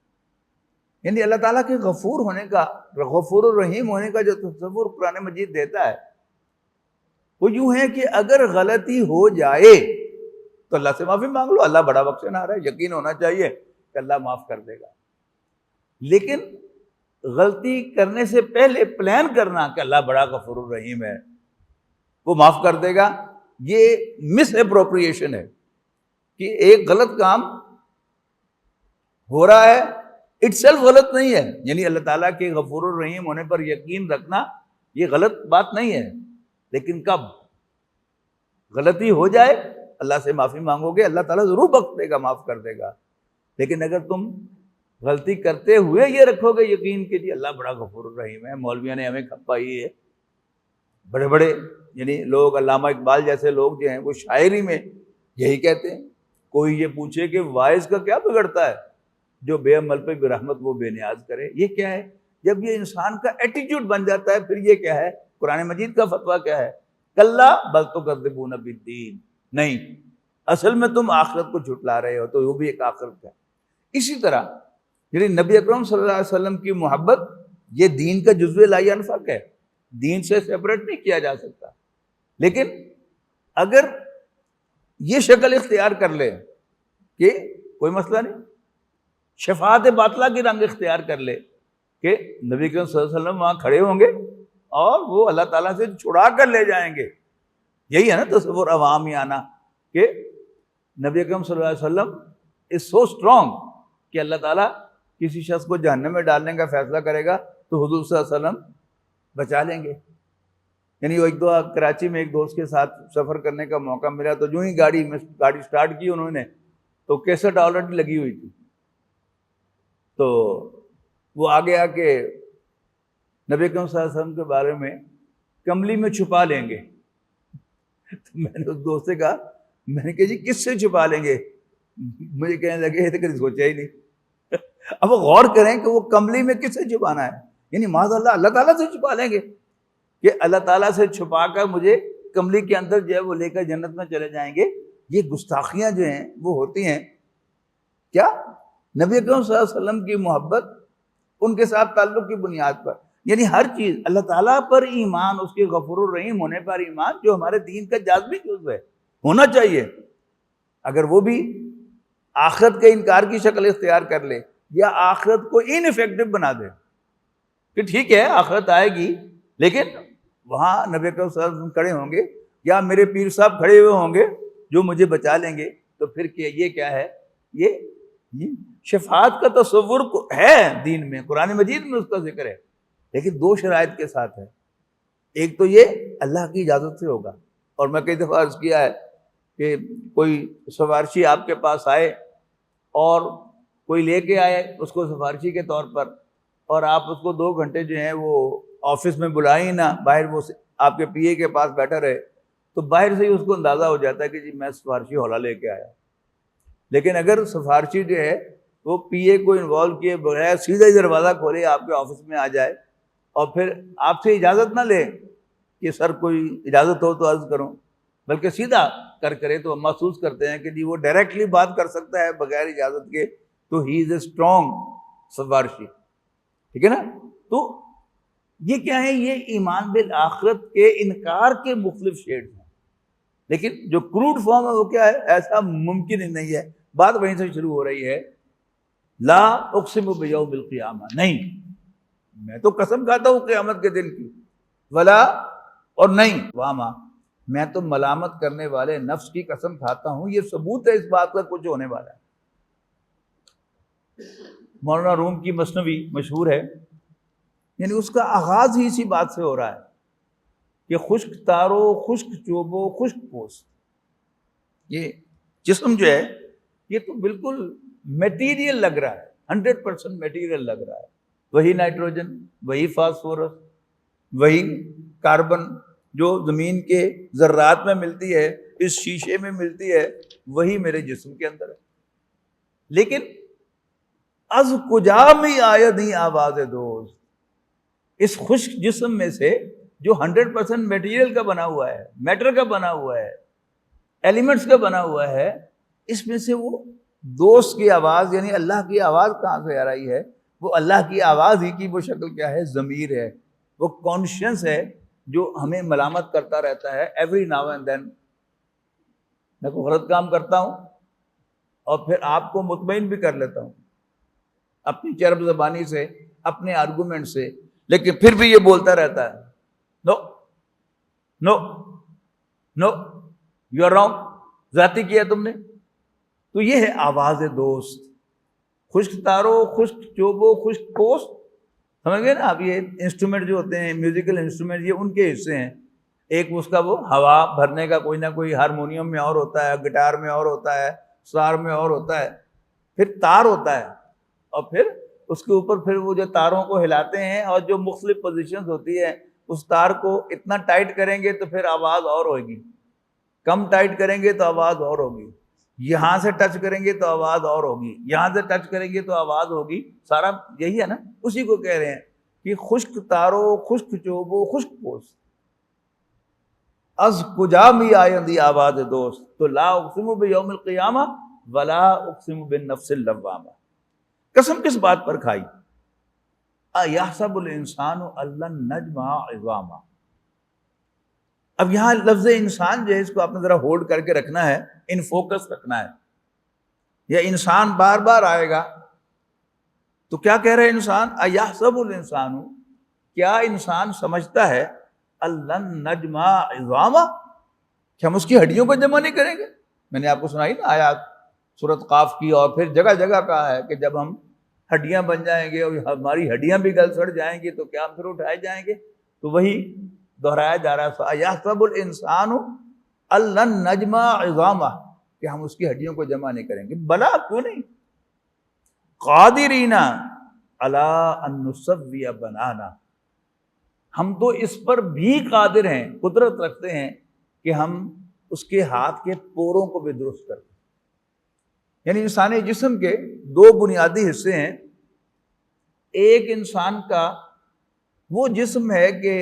یعنی اللہ تعالیٰ کے غفور ہونے کا، غفور الرحیم ہونے کا جو تصور قرآن مجید دیتا ہے وہ یوں ہے کہ اگر غلطی ہو جائے تو اللہ سے معافی مانگ لو، اللہ بڑا بخشنہار ہے، یقین ہونا چاہیے کہ اللہ معاف کر دے گا. لیکن غلطی کرنے سے پہلے پلان کرنا کہ اللہ بڑا غفور الرحیم ہے، وہ معاف کر دے گا، یہ مس اپروپریشن ہے. کہ ایک غلط کام ہو رہا ہے، اٹ سیلف غلط نہیں ہے. یعنی اللہ تعالیٰ کے غفور الرحیم ہونے پر یقین رکھنا یہ غلط بات نہیں ہے، لیکن کب غلطی ہو جائے اللہ سے معافی مانگو گے، اللہ تعالیٰ ضرور بخش دے گا، معاف کر دے گا. لیکن اگر تم غلطی کرتے ہوئے یہ رکھو گے یقین کے لیے اللہ بڑا غفور الرحیم ہے، مولویوں نے ہمیں کھپائی ہے، بڑے بڑے یعنی لوگ، علامہ اقبال جیسے لوگ جو ہیں وہ شاعری میں یہی کہتے ہیں. کوئی یہ پوچھے کہ واعظ کا کیا بگڑتا ہے، جو بے عمل پہ برحمت وہ بے نیاز کرے. یہ کیا ہے؟ جب یہ انسان کا ایٹیٹیوڈ بن جاتا ہے پھر یہ کیا ہے؟ قرآن مجید کا فتویٰ کیا ہے؟ کلا بل تکذبون بالدین، نہیں، اصل میں تم آخرت کو جھٹلا رہے ہو. تو وہ بھی ایک آخرت ہے. اسی طرح یعنی نبی اکرم صلی اللہ علیہ وسلم کی محبت یہ دین کا جزو لا ینفک ہے، دین سے سیپریٹ نہیں کیا جا سکتا. لیکن اگر یہ شکل اختیار کر لے کہ کوئی مسئلہ نہیں، شفاعت باطلہ کی رنگ اختیار کر لے کہ نبی کریم صلی اللہ علیہ وسلم وہاں کھڑے ہوں گے اور وہ اللہ تعالیٰ سے چھڑا کر لے جائیں گے. یہی ہے نا تصور عوامی آنا کہ نبی اکرم صلی اللہ علیہ وسلم از سو اسٹرانگ کہ اللہ تعالیٰ کسی شخص کو جہنم میں ڈالنے کا فیصلہ کرے گا تو حضور صلی اللہ علیہ وسلم بچا لیں گے. یعنی وہ ایک دو کراچی میں ایک دوست کے ساتھ سفر کرنے کا موقع ملا تو جو ہی گاڑی سٹارٹ کی انہوں نے تو کیسٹ آلریڈی لگی ہوئی تھی. تو وہ آگے آ کے نبی اکرم صلی اللہ علیہ وسلم کے بارے میں کملی میں چھپا لیں گے. تو میں نے اس دوست سے کہا، میں نے کہا جی کس سے چھپا لیں گے؟ مجھے کہنے لگے یہ تو کبھی سوچا ہی نہیں. اب وہ غور کریں کہ وہ کملی میں کس سے چھپانا ہے. یعنی معاذ اللہ اللہ تعالیٰ سے چھپا لیں گے کہ اللہ تعالیٰ سے چھپا کر مجھے کملی کے اندر جو ہے وہ لے کر جنت میں چلے جائیں گے. یہ گستاخیاں جو ہیں وہ ہوتی ہیں کیا نبی اکرم صلی اللہ علیہ وسلم کی محبت ان کے ساتھ تعلق کی بنیاد پر، یعنی ہر چیز اللہ تعالیٰ پر ایمان، اس کے غفور الرحیم ہونے پر ایمان، جو ہمارے دین کا جازمی جزو ہے، ہونا چاہیے۔ اگر وہ بھی آخرت کے انکار کی شکل اختیار کر لے یا آخرت کو ان افیکٹو بنا دے کہ ٹھیک ہے آخرت آئے گی لیکن وہاں نبی اکرم صلی اللہ علیہ وسلم کھڑے ہوں گے یا میرے پیر صاحب کھڑے ہوئے ہوں گے جو مجھے بچا لیں گے، تو پھر یہ کیا ہے؟ یہ شفاعت کا تصور ہے دین میں، قرآن مجید میں اس کا ذکر ہے، لیکن دو شرائط کے ساتھ ہے۔ ایک تو یہ اللہ کی اجازت سے ہوگا، اور میں کئی دفعہ عرض کیا ہے کہ کوئی سفارشی آپ کے پاس آئے اور کوئی لے کے آئے اس کو سفارشی کے طور پر، اور آپ اس کو 2 گھنٹے جو ہیں وہ آفس میں بلائیں نہ، باہر وہ آپ کے پی اے کے پاس بیٹھا رہے، تو باہر سے ہی اس کو اندازہ ہو جاتا ہے کہ جی میں سفارشی ہولہ لے کے آیا۔ لیکن اگر سفارشی جو ہے وہ پی اے کو انوالو کیے بغیر سیدھا ہی دروازہ کھولے آپ کے آفس میں آ جائے اور پھر آپ سے اجازت نہ لے کہ سر کوئی اجازت ہو تو عرض کروں، بلکہ سیدھا کرے، تو ہم محسوس کرتے ہیں کہ جی وہ ڈائریکٹلی بات کر سکتا ہے بغیر اجازت کے، تو ہی از اے اسٹرانگ سفارشی، ٹھیک ہے نا؟ تو یہ کیا ہے؟ یہ ایمان بالآخرت کے انکار کے مختلف شیڈز ہیں، لیکن جو کروڈ فارم ہے وہ کیا ہے؟ ایسا ممکن ہی نہیں ہے۔ بات وہیں سے شروع ہو رہی ہے، لا اقسم بیوم القیامہ، نہیں میں تو قسم کھاتا ہوں قیامت کے دن کی، ولا اور نہیں واما، میں تو ملامت کرنے والے نفس کی قسم کھاتا ہوں، یہ ثبوت ہے اس بات کا کچھ ہونے والا ہے۔ مولانا روم کی مثنوی مشہور ہے، یعنی اس کا آغاز ہی اسی بات سے ہو رہا ہے کہ خشک تارو، خشک چوبو، خشک پوست، یہ جسم جو ہے یہ تو بالکل میٹیریل لگ رہا ہے، 100% میٹیریل لگ رہا ہے، وہی نائٹروجن، وہی فاسفورس، وہی کاربن جو زمین کے ذرات میں ملتی ہے، اس شیشے میں ملتی ہے، وہی میرے جسم کے اندر ہے، لیکن از کجا میں آید ہی آواز دوست، اس خشک جسم میں سے جو 100% میٹیریل کا بنا ہوا ہے، میٹر کا بنا ہوا ہے، ایلیمنٹس کا بنا ہوا ہے، اس میں سے وہ دوست کی آواز یعنی اللہ کی آواز کہاں سے آ رہی ہے؟ وہ اللہ کی آواز ہی کی وہ شکل کیا ہے؟ ضمیر ہے، وہ کانشینس ہے جو ہمیں ملامت کرتا رہتا ہے ایوری ناؤ اینڈ دین۔ میں کوئی غلط کام کرتا ہوں اور پھر آپ کو مطمئن بھی کر لیتا ہوں اپنی چرب زبانی سے، اپنے آرگومنٹ سے، لیکن پھر بھی یہ بولتا رہتا ہے نو نو نو یو آر رانگ، ذاتی کیا تم نے۔ تو یہ ہے آواز دوست، خشک تارو، خشک چوبو، خشک پوست، سمجھ گئے نا آپ؟ یہ انسٹرومنٹ جو ہوتے ہیں، میوزیکل انسٹرومنٹ، یہ ان کے حصے ہیں۔ ایک اس کا وہ ہوا بھرنے کا کوئی نہ کوئی، ہارمونیم میں اور ہوتا ہے، گٹار میں اور ہوتا ہے، سار میں اور ہوتا ہے، پھر تار ہوتا ہے، اور پھر اس کے اوپر پھر وہ جو تاروں کو ہلاتے ہیں اور جو مختلف پوزیشنز ہوتی ہے، اس تار کو اتنا ٹائٹ کریں گے تو پھر آواز اور ہوگی، کم ٹائٹ کریں گے تو آواز اور ہوگی، یہاں سے ٹچ کریں گے تو آواز اور ہوگی، یہاں سے ٹچ کریں گے تو آواز ہوگی، سارا یہی ہے نا، اسی کو کہہ رہے ہیں کہ خشک تارو، خشک چوبو، خشک پوست، از کجا می آیندی آواز دوست، تو لا اقسم بیوم القیامہ ولا اقسم بالنفس اللوامہ، قسم کس بات پر کھائی؟ ایحسب الانسان ان لن نجمع عظامہ۔ اب یہاں لفظ انسان جو ہے اس کو آپ نے ذرا ہولڈ کر کے رکھنا ہے، ان فوکس رکھنا ہے، یہ انسان بار بار آئے گا، تو کیا کہہ رہے انسان؟ ایحسب الانسان، کیا انسان سمجھتا ہے ان لن نجمع عظامہ کہ ہم اس کی ہڈیوں کو جمع نہیں کریں گے؟ میں نے آپ کو سنائی نا آیات سورۃ قاف کی، اور پھر جگہ جگہ کہا ہے کہ جب ہم ہڈیاں بن جائیں گے اور ہماری ہڈیاں بھی گل سڑ جائیں گی تو کیا ہم پھر اٹھائے جائیں گے؟ تو وہی دہرایا جا رہا ہے، ایحسب الانسان ان لن نجمع عظامہ، کہ ہم اس کی ہڈیوں کو جمع نہیں کریں گے۔ بلا، کیوں نہیں، قادرین علی ان نسوی بنانا، ہم تو اس پر بھی قادر ہیں، قدرت رکھتے ہیں کہ ہم اس کے ہاتھ کے پوروں کو بھی درست کریں۔ یعنی انسانی جسم کے 2 بنیادی حصے ہیں، ایک انسان کا وہ جسم ہے کہ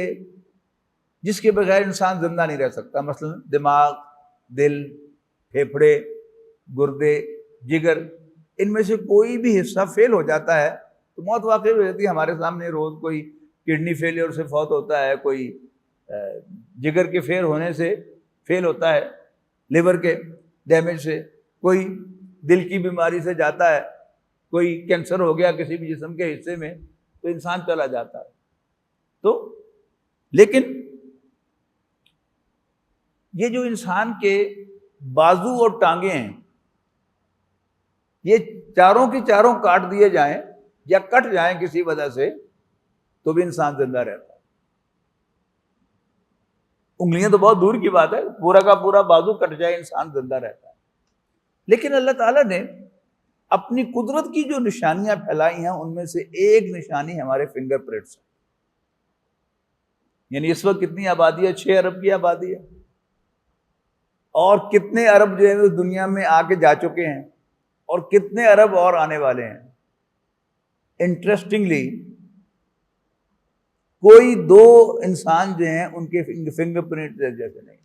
جس کے بغیر انسان زندہ نہیں رہ سکتا، مثلا دماغ، دل، پھیپھڑے، گردے، جگر، ان میں سے کوئی بھی حصہ فیل ہو جاتا ہے تو موت واقع ہو جاتی ہے. ہمارے سامنے روز کوئی کڈنی فیلئر سے فوت ہوتا ہے, کوئی جگر کے فیل ہونے سے فیل ہوتا ہے, لیور کے ڈیمیج سے, کوئی دل کی بیماری سے جاتا ہے, کوئی کینسر ہو گیا کسی بھی جسم کے حصے میں تو انسان چلا جاتا ہے. تو لیکن یہ جو انسان کے بازو اور ٹانگیں ہیں, یہ چاروں کی چاروں کاٹ دیے جائیں یا کٹ جائیں کسی وجہ سے تو بھی انسان زندہ رہتا ہے. انگلیاں تو بہت دور کی بات ہے, پورا کا پورا بازو کٹ جائے انسان زندہ رہتا ہے. لیکن اللہ تعالیٰ نے اپنی قدرت کی جو نشانیاں پھیلائی ہیں ان میں سے ایک نشانی ہمارے فنگر پرنٹس ہیں. یعنی اس وقت کتنی آبادی ہے؟ 6 ارب کی آبادی ہے, اور کتنے ارب جو ہے وہ دنیا میں آ کے جا چکے ہیں, اور کتنے ارب اور آنے والے ہیں. انٹرسٹنگلی کوئی 2 انسان جو ہیں ان کے فنگر پرنٹ جیسے نہیں,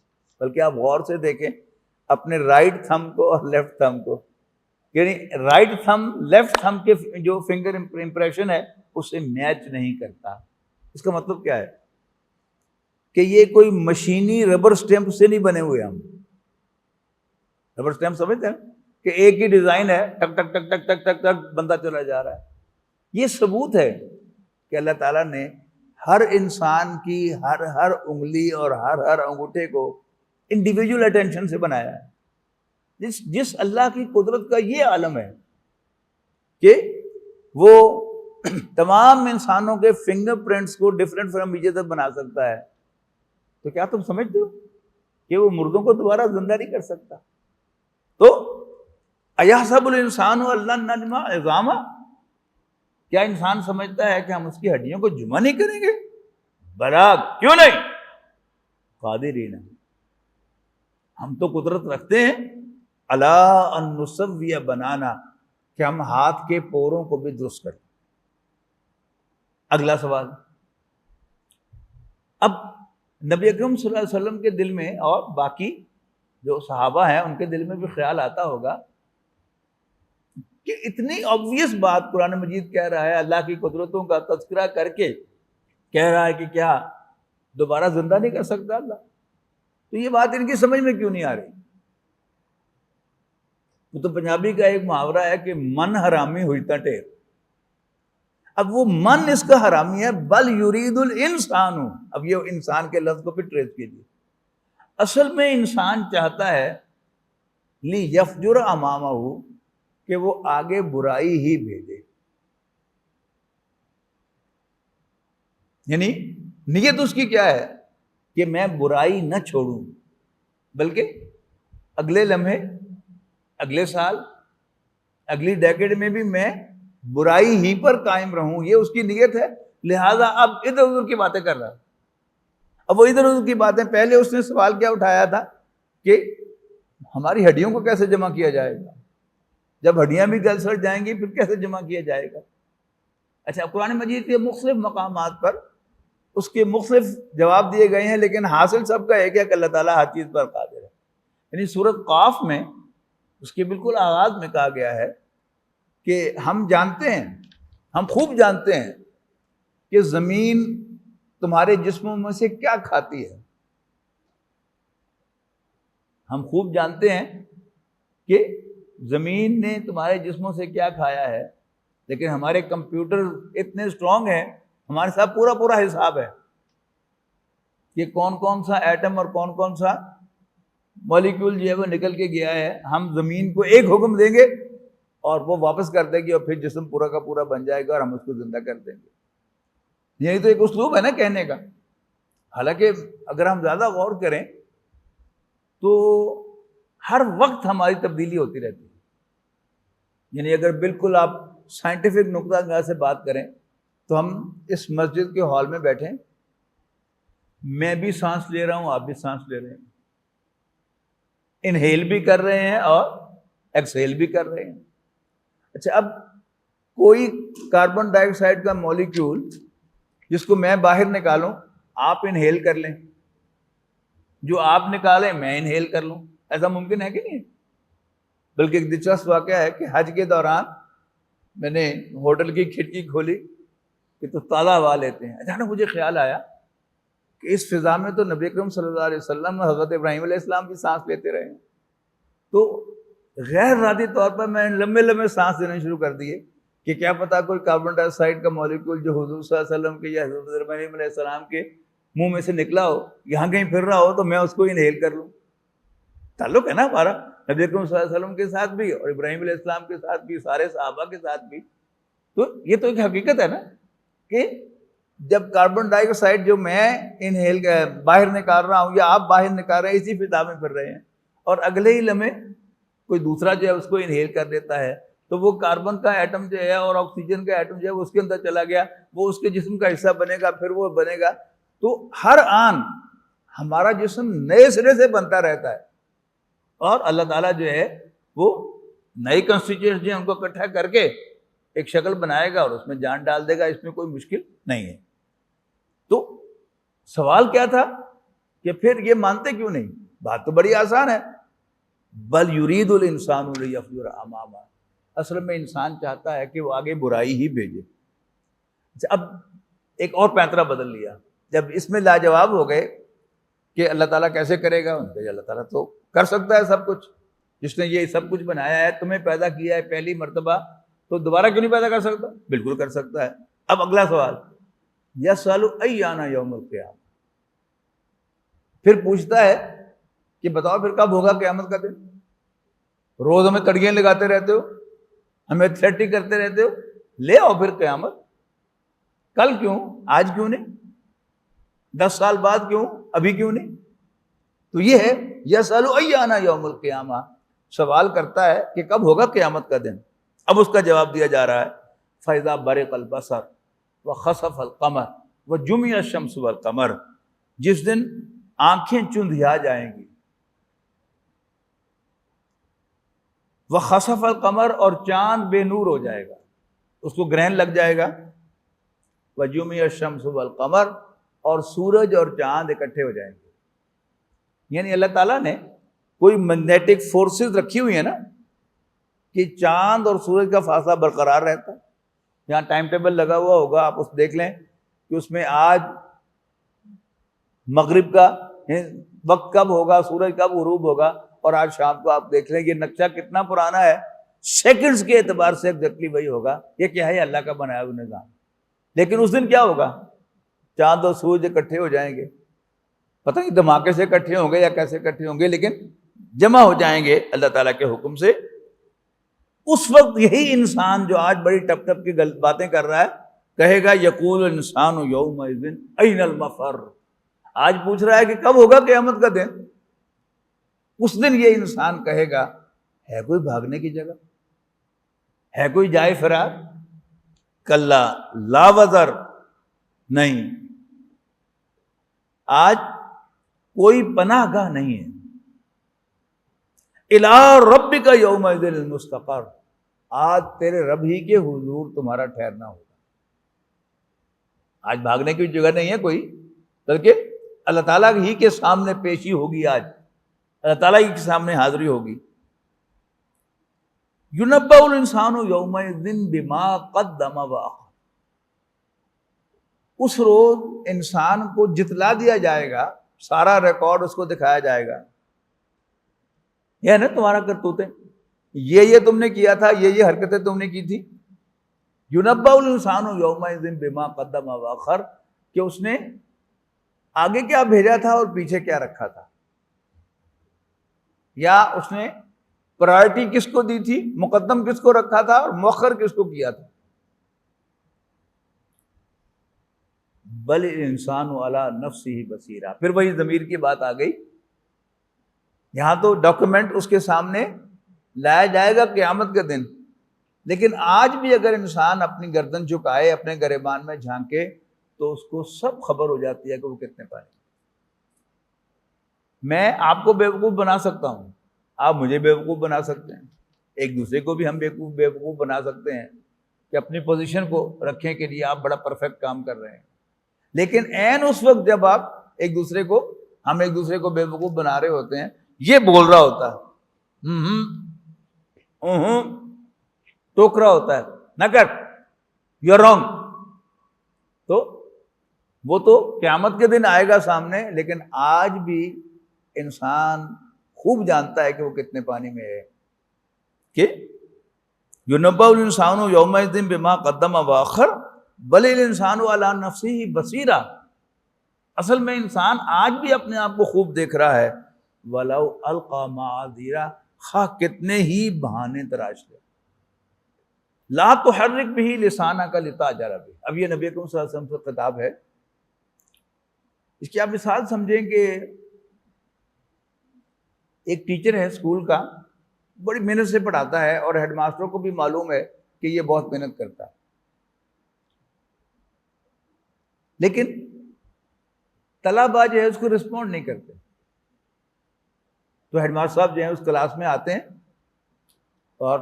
بلکہ آپ غور سے دیکھیں اپنے رائٹ تھم کو اور لیفٹ تھم کو, یعنی رائٹ تھم لیفٹ تھم کے جو فنگر امپریشن ہے اس سے میچ نہیں کرتا. اس کا مطلب کیا ہے کہ یہ کوئی مشینی ربر سٹیمپ سے نہیں بنے ہوئے. ہم ربر سٹیمپ سمجھتے ہیں کہ ایک ہی ڈیزائن ہے, ٹک ٹک ٹک ٹک ٹک ٹک ٹک بندہ چلا جا رہا ہے. یہ ثبوت ہے کہ اللہ تعالیٰ نے ہر انسان کی ہر انگلی اور ہر انگوٹھے کو انڈیویجول اٹینشن سے بنایا ہے. جس اللہ کی قدرت کا یہ عالم ہے کہ وہ تمام انسانوں کے فنگر پرنٹس کو ڈفرینٹ فرام ایچ ادر بنا سکتا ہے, تو کیا تم سمجھتے ہو کہ وہ مردوں کو دوبارہ زندہ نہیں کر سکتا؟ تو ایحسب الانسان اللہ نجمع عظامہ, کیا انسان سمجھتا ہے کہ ہم اس کی ہڈیوں کو جمع نہیں کریں گے؟ بلا, کیوں نہیں, قادرین, ہم تو قدرت رکھتے ہیں الا ان نسوی بنانا, کہ ہم ہاتھ کے پوروں کو بھی درست کریں. اگلا سوال, اب نبی اکرم صلی اللہ علیہ وسلم کے دل میں اور باقی جو صحابہ ہیں ان کے دل میں بھی خیال آتا ہوگا کہ اتنی obvious بات قرآن مجید کہہ رہا ہے, اللہ کی قدرتوں کا تذکرہ کر کے کہہ رہا ہے کہ کیا دوبارہ زندہ نہیں کر سکتا اللہ, تو یہ بات ان کی سمجھ میں کیوں نہیں آ رہی؟ وہ تو پنجابی کا ایک محاورہ ہے کہ من حرامی ہوئیتا ٹھیر. اب وہ من اس کا حرامی ہے, بل یرید الانسان, اب یہ انسان کے لفظ کو پھر ٹریس کیجیے. اصل میں انسان چاہتا ہے لیفجر امامہ, کہ وہ آگے برائی ہی بھیجے. یعنی نیت اس کی کیا ہے کہ میں برائی نہ چھوڑوں, بلکہ اگلے لمحے, اگلے سال, اگلی ڈیکیڈ میں بھی میں برائی ہی پر قائم رہوں. یہ اس کی نیت ہے. لہذا اب ادھر ادھر کی باتیں کر رہا ہے. اب وہ ادھر ادھر کی باتیں, پہلے اس نے سوال کیا اٹھایا تھا کہ ہماری ہڈیوں کو کیسے جمع کیا جائے گا؟ جب ہڈیاں بھی گل سڑ جائیں گی پھر کیسے جمع کیا جائے گا؟ اچھا, قرآن مجید کے مختلف مقامات پر اس کے مختلف جواب دیے گئے ہیں, لیکن حاصل سب کا ایک ہے کہ اللہ تعالیٰ ہر چیز پر قادر ہے. یعنی سورۃ قاف میں اس کے بالکل آغاز میں کہا گیا ہے کہ ہم جانتے ہیں, ہم خوب جانتے ہیں کہ زمین تمہارے جسموں میں سے کیا کھاتی ہے. ہم خوب جانتے ہیں کہ زمین نے تمہارے جسموں سے کیا کھایا ہے, لیکن ہمارے کمپیوٹر اتنے اسٹرانگ ہیں, ہمارے ساتھ پورا حساب ہے کہ کون کون سا ایٹم اور کون کون سا مالیکول جو ہے وہ نکل کے گیا ہے. ہم زمین کو ایک حکم دیں گے اور وہ واپس کر دے گی, اور پھر جسم پورا کا پورا بن جائے گا اور ہم اس کو زندہ کر دیں گے. یہی تو ایک اسلوب ہے نا کہنے کا. حالانکہ اگر ہم زیادہ غور کریں تو ہر وقت ہماری تبدیلی ہوتی رہتی ہے. یعنی اگر بالکل آپ سائنٹیفک نقطہ نگاہ سے بات کریں تو ہم اس مسجد کے ہال میں بیٹھیں, میں بھی سانس لے رہا ہوں, آپ بھی سانس لے رہے ہیں, انہیل بھی کر رہے ہیں اور ایکسہیل بھی کر رہے ہیں. اچھا, اب کوئی کاربن ڈائی آکسائڈ کا مالیکیول جس کو میں باہر نکالوں, آپ انہیل کر لیں, جو آپ نکالیں میں انہیل کر لوں, ایسا ممکن ہے کہ نہیں؟ بلکہ ایک دلچسپ واقعہ ہے کہ حج کے دوران میں نے ہوٹل کی کھڑکی کھولی کہ تو تالا ہوا لیتے ہیں. اچانک مجھے خیال آیا کہ اس فضا میں تو نبی اکرم صلی اللہ علیہ وسلم حضرت ابراہیم علیہ السلام بھی سانس لیتے رہے ہیں. تو غیر ارادی طور پر میں لمبے لمبے سانس دینے شروع کر دیے کہ کیا پتا کوئی کاربن ڈائی آکسائڈ کا مالیکول جو حضور صلی اللہ علیہ وسلم کے یا حضرت ابراہیم علیہ السلام کے منہ میں سے نکلا ہو, یہاں کہیں پھر رہا ہو تو میں اس کو انہیل کر لوں. تعلق ہے نا ہمارا نبی اکرم صلی اللہ علیہ وسلم کے ساتھ بھی اور ابراہیم علیہ السلام کے ساتھ بھی, سارے صحابہ کے ساتھ بھی. تو یہ تو ایک حقیقت ہے نا کہ جب کاربن ڈائی آکسائڈ جو میں انہیل باہر نکال رہا ہوں یا آپ باہر نکال رہے ہیں, اسی فضا میں پھر رہے ہیں, اور اگلے ہی لمحے کوئی دوسرا جو ہے اس کو انہیل کر دیتا ہے, تو وہ کاربن کا ایٹم جو ہے اور آکسیجن کا ایٹم جو ہے وہ اس کے اندر چلا گیا, وہ اس کے جسم کا حصہ بنے گا, پھر وہ بنے گا. تو ہر آن ہمارا جسم نئے سرے سے بنتا رہتا ہے, اور اللہ تعالیٰ جو ہے وہ نئی کنسٹیٹیوئنٹس جو ہیں ان کو اکٹھا کر کے ایک شکل بنائے گا اور اس میں جان ڈال دے گا. اس میں کوئی مشکل نہیں ہے. تو سوال کیا تھا کہ پھر یہ مانتے کیوں نہیں؟ بات تو بڑی آسان ہے. بل یرید الانسان لیفجر امامہ, اصل میں انسان چاہتا ہے کہ وہ آگے برائی ہی بھیجے. اب ایک اور پینترا بدل لیا. جب اس میں لاجواب ہو گئے کہ اللہ تعالیٰ کیسے کرے گا, اللہ تعالیٰ تو کر سکتا ہے سب کچھ. جس نے یہ سب کچھ بنایا ہے, تمہیں پیدا کیا ہے پہلی مرتبہ, تو دوبارہ کیوں نہیں پیدا کر سکتا؟ بالکل کر سکتا ہے. اب اگلا سوال, یسأل ایان یوم القیامہ, پھر پوچھتا ہے کہ بتاؤ پھر کب ہوگا قیامت کا دن؟ روز ہمیں تڑیاں لگاتے رہتے ہو, ہمیں تھریٹنگ کرتے رہتے ہو, لے آؤ پھر قیامت. کل کیوں, آج کیوں نہیں؟ 10 سال بعد کیوں, ابھی کیوں نہیں؟ تو یہ ہے یسأل ایان یوم القیامہ, سوال کرتا ہے کہ کب ہوگا قیامت کا دن. اب اس کا جواب دیا جا رہا ہے, فَإِذَا بَرِقَ الْبَصَرُ وَخَسَفَ الْقَمَرُ وَجُمِعَ الشَّمْسُ وَالْقَمَرُ, جس دن آنکھیں چندھیا جائیں گی, وَخَسَفَ الْقَمَرُ, اور چاند بے نور ہو جائے گا, اس کو گرہن لگ جائے گا, وَجُمِعَ الشَّمْسُ وَالْقَمَرُ, اور سورج اور چاند اکٹھے ہو جائیں گے. یعنی اللہ تعالیٰ نے کوئی میگنیٹک فورسز رکھی ہوئی ہیں نا کہ چاند اور سورج کا فاصلہ برقرار رہتا ہے. یہاں ٹائم ٹیبل لگا ہوا ہوگا, آپ اس دیکھ لیں کہ اس میں آج مغرب کا وقت کب ہوگا, سورج کب غروب ہوگا, اور آج شام کو آپ دیکھ لیں یہ نقشہ کتنا پرانا ہے, سیکنڈز کے اعتبار سے ایگزیکٹلی وہی ہوگا. یہ کیا ہے؟ اللہ کا بنایا ہوا نظام. لیکن اس دن کیا ہوگا؟ چاند اور سورج اکٹھے ہو جائیں گے, پتہ نہیں دھماکے سے اکٹھے ہوں گے یا کیسے اکٹھے ہوں گے, لیکن جمع ہو جائیں گے اللہ تعالیٰ کے حکم سے. اس وقت یہی انسان جو آج بڑی ٹپ ٹپ کی باتیں کر رہا ہے کہے گا یقول الانسان یومئذ این المفر. آج پوچھ رہا ہے کہ کب ہوگا قیامت کا دن, اس دن یہ انسان کہے گا ہے کوئی بھاگنے کی جگہ, ہے کوئی جائے فرار؟ کلا لا وزر, نہیں, آج کوئی پناہ گاہ نہیں ہے. الی ربک یومئذ المستقر, آج تیرے رب ہی کے حضور تمہارا ٹھہرنا ہوگا. آج بھاگنے کی جگہ نہیں ہے کوئی, بلکہ اللہ تعالیٰ ہی کے سامنے پیشی ہوگی. آج اللہ تعالیٰ ہی کے سامنے حاضری ہوگی. ینبأ الانسان یومئذ بما قدم وأخر, اس روز انسان کو جتلا دیا جائے گا, سارا ریکارڈ اس کو دکھایا جائے گا. یہ نا تمہارا کرتوتے, یہ تم نے کیا تھا, یہ حرکتیں تم نے کی تھی. ینبأ الانسان یومئذ بما قدم وأخر, کہ اس نے آگے کیا بھیجا تھا اور پیچھے کیا رکھا تھا, یا اس نے پرائرٹی کس کو دی تھی, مقدم کس کو رکھا تھا اور مؤخر کس کو کیا تھا. بل الانسان علی نفسہ بصیرہ, پھر وہی ضمیر کی بات آ گئی. یہاں تو ڈاکومنٹ اس کے سامنے لایا جائے گا قیامت کے دن, لیکن آج بھی اگر انسان اپنی گردن جھکائے, اپنے گریبان میں جھانکے, تو اس کو سب خبر ہو جاتی ہے کہ وہ کتنے پائے. میں آپ کو بیوقوف بنا سکتا ہوں, آپ مجھے بیوقوف بنا سکتے ہیں, ایک دوسرے کو بھی ہم بیوقوف بنا سکتے ہیں کہ اپنی پوزیشن کو رکھیں کہ جی آپ بڑا پرفیکٹ کام کر رہے ہیں. لیکن عین اس وقت جب ہم ایک دوسرے کو بیوقوف بنا رہے ہوتے ہیں, یہ بول رہا ہوتا ہے ٹوکرا ہوتا ہے، نہ کر، یو آر رانگ. تو وہ تو قیامت کے دن آئے گا سامنے، لیکن آج بھی انسان خوب جانتا ہے کہ وہ کتنے پانی میں ہے. کہ یُنَبَّأُ الْإِنسَانُ يَوْمَئِذٍ بِمَا قَدَّمَ وَأَخَّرَ بَلِ الْإِنسَانُ عَلَىٰ نَفْسِهِ بَصِيرًا. اصل میں انسان آج بھی اپنے آپ کو خوب دیکھ رہا ہے. وَلَوْ أَلْقَىٰ مَعَاذِيرًا، خواہ کتنے ہی بہانے تراش لے. لا تحرک بہ لسانک لتعجل بہ. اب یہ نبی اکرم صلی اللہ علیہ وسلم سے خطاب ہے. اس کی آپ مثال سمجھیں کہ ایک ٹیچر ہے اسکول کا، بڑی محنت سے پڑھاتا ہے اور ہیڈ ماسٹر کو بھی معلوم ہے کہ یہ بہت محنت کرتا ہے، لیکن طلباء جو ہے اس کو رسپونڈ نہیں کرتے. تو ہیڈ ماسٹر صاحب جو ہیں اس کلاس میں آتے ہیں اور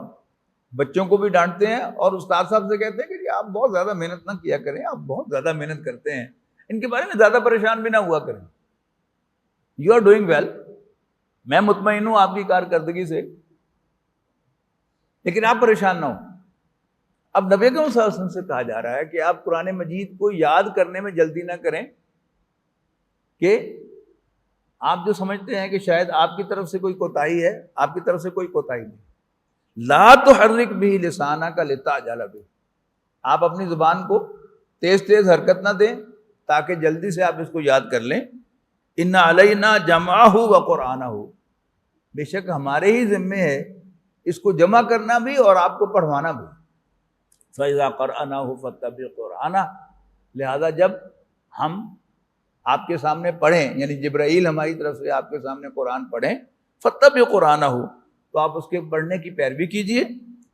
بچوں کو بھی ڈانٹتے ہیں اور استاد صاحب سے کہتے ہیں کہ جی آپ بہت زیادہ محنت نہ کیا کریں، آپ بہت زیادہ محنت کرتے ہیں، ان کے بارے میں زیادہ پریشان بھی نہ ہوا کریں. یو آر ڈوئنگ ویل، میں مطمئن ہوں آپ کی کارکردگی سے، لیکن آپ پریشان نہ ہوں. اب نبی اکرم صلی اللہ علیہ وسلم سے کہا جا رہا ہے کہ آپ قرآن مجید کو یاد کرنے میں جلدی نہ کریں، کہ آپ جو سمجھتے ہیں کہ شاید آپ کی طرف سے کوئی کوتاہی ہے، آپ کی طرف سے کوئی کوتاہی نہیں. لا تحرک بہ لسانک لتعجل بہ. آپ اپنی زبان کو تیز تیز حرکت نہ دیں تاکہ جلدی سے آپ اس کو یاد کر لیں. ان علینا جمعہ و قرآنہ، بے شک ہمارے ہی ذمے ہے اس کو جمع کرنا بھی اور آپ کو پڑھوانا بھی. فَإِذَا قَرَأْنَاهُ فَاتَّبِعْ قُرْآنَهُ. لہذا جب ہم آپ کے سامنے پڑھیں، یعنی جبرائیل ہماری طرف سے آپ کے سامنے قرآن پڑھیں، فَاتَّبِعْ قُرْآنَهُ، تو آپ اس کے پڑھنے کی پیروی کیجئے.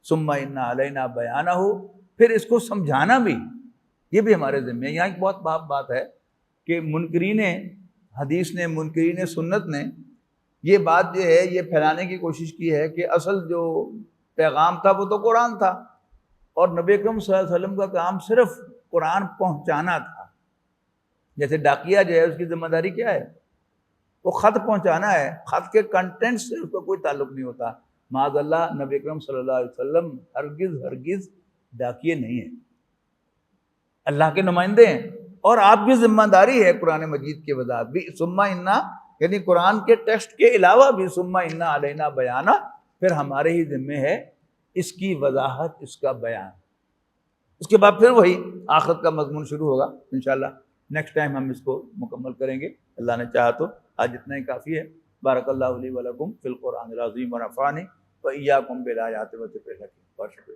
ثُمَّ إِنَّ عَلَيْنَا بَيَانَهُ، پھر اس کو سمجھانا بھی، یہ بھی ہمارے ذمہ ہے. یہاں ایک بہت باب بات ہے کہ منکرین حدیث نے، منکرین سنت نے یہ بات جو ہے یہ پھیلانے کی کوشش کی ہے کہ اصل جو پیغام تھا وہ تو قرآن تھا، اور نبی اکرم صلی اللہ علیہ وسلم کا کام صرف قرآن پہنچانا تھا. جیسے ڈاکیہ جو ہے اس کی ذمہ داری کیا ہے؟ وہ خط پہنچانا ہے، خط کے کنٹینٹ سے اس کا کوئی تعلق نہیں ہوتا. معاذ اللہ، نبی اکرم صلی اللہ علیہ وسلم ہرگز ڈاکیے نہیں ہیں، اللہ کے نمائندے ہیں، اور آپ کی ذمہ داری ہے قرآن مجید کی وضاحت بھی. ثم انا، یعنی قرآن کے ٹیکسٹ کے علاوہ بھی ثم انا علینا بیانہ، پھر ہمارے ہی ذمہ ہے اس کی وضاحت، اس کا بیان. اس کے بعد پھر وہی آخرت کا مضمون شروع ہوگا انشاءاللہ. نیکسٹ ٹائم ہم اس کو مکمل کریں گے اللہ نے چاہا تو. آج اتنا ہی کافی ہے. بارک اللہ لی ولکم فی القرآن العظیم ونفعنی وإیاکم بالآیات والذکر الحکیم. بہت شکریہ.